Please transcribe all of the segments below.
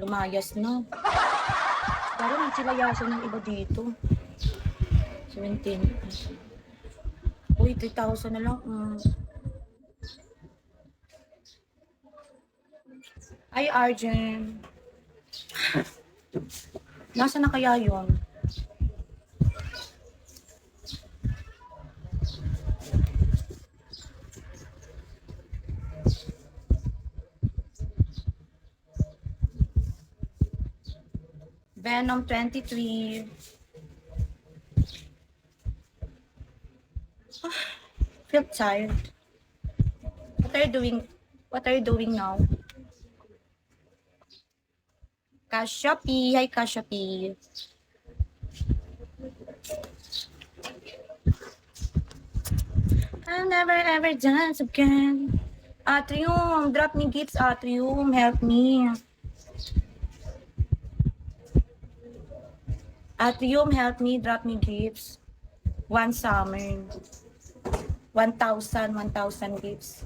Lumayas na. Pero may silayasan ng iba dito. 17. Uy, 3,000 na lang. Ay, Arjen. Nasaan na kaya yun? Venom 23. Feel tired. What are you doing? What are you doing now? Kashopi. Hi, Kashopi. I'll never ever dance again. Atrium, drop me gifts, Atrium. Help me. Atrium, help me. Drop me gifts. One summer. 1,000 gifts.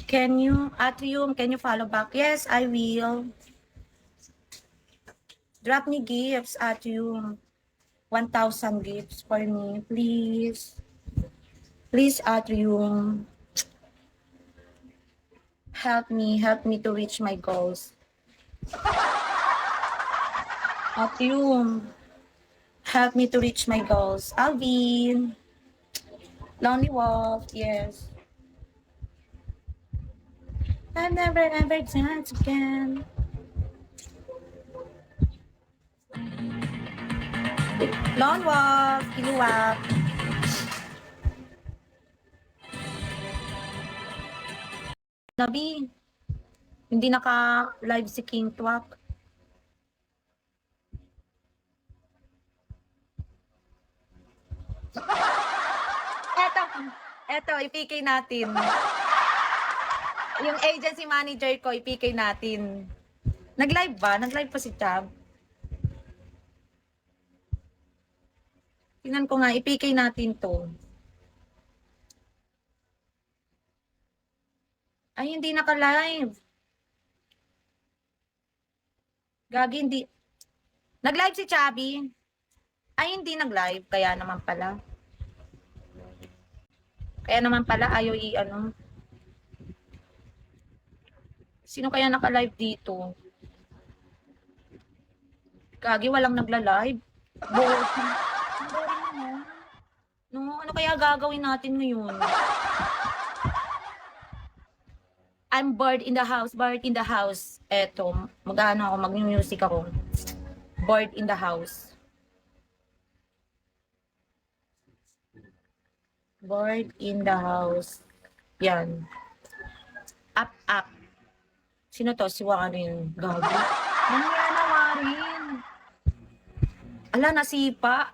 Can you, Atrium, can you follow back? Yes, I will. Drop me gifts, Atrium. 1,000 gifts for me, please. Please, Atrium. Help me to reach my goals. Atrium, help me to reach my goals. Alvin. Lonely Wolf, yes. I'll never ever dance again. Lone Wolf, Kiluwak. Nabi, hindi naka-live si King Twak. Eto, i-PK natin. Yung agency manager ko, i-PK natin. Nag-live ba? Nag-live pa si Tab? Tingnan ko nga, i-PK natin to. Ay, hindi naka-live. Gagi, hindi. Nag-live si Chubby. Ay, hindi nag-live. Kaya naman pala. Ayaw i-ano. Sino kaya naka-live dito? Gagi, walang nagla-live. Boring. No, ano kaya gagawin natin ngayon? I'm bored in the house, bored in the house. Eto, mag-ano ako, mag-music ako. Bored in the house. Bored in the house. Yan. Up. Sino to? Si Warren. Gabi. Nangyari na Warren. Ala, nasipa.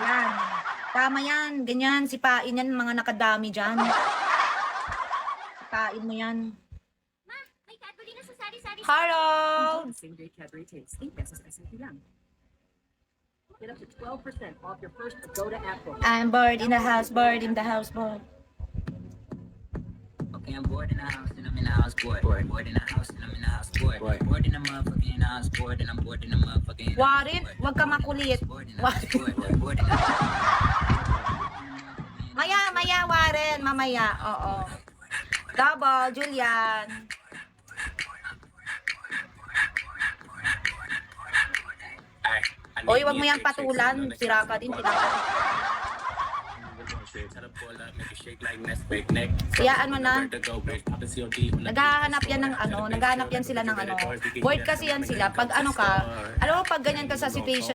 Yan. Tama yan. Ganyan. Sipain yan. Mga nakadami dyan. Sipain mo yan. Ma, may Cadbury na sa sari-sari. Harold! Same-day Cadbury Taste. 8 pesos SMP lang. Get up to 12% off your first Agoda app book. I'm bored in the house, bored in the house, bored. Okay, I'm bored in the house and I'm in the house bored. Bored in the house and I'm in the house bored. Bored in the motherfucking house bored and I'm bored in the motherfucking Warren, wag ka makulit. Bored in the Maya, Warren. Mamaya, oo. Double, Julian. Oy, wag mo yan patulan. Sira ka din, Hayaan mo na. Naghahanap yan ng ano, naghahanap yan sila ng ano. Bored kasi yan sila. Pag ano ka, alam mo pag ganyan ka sa situation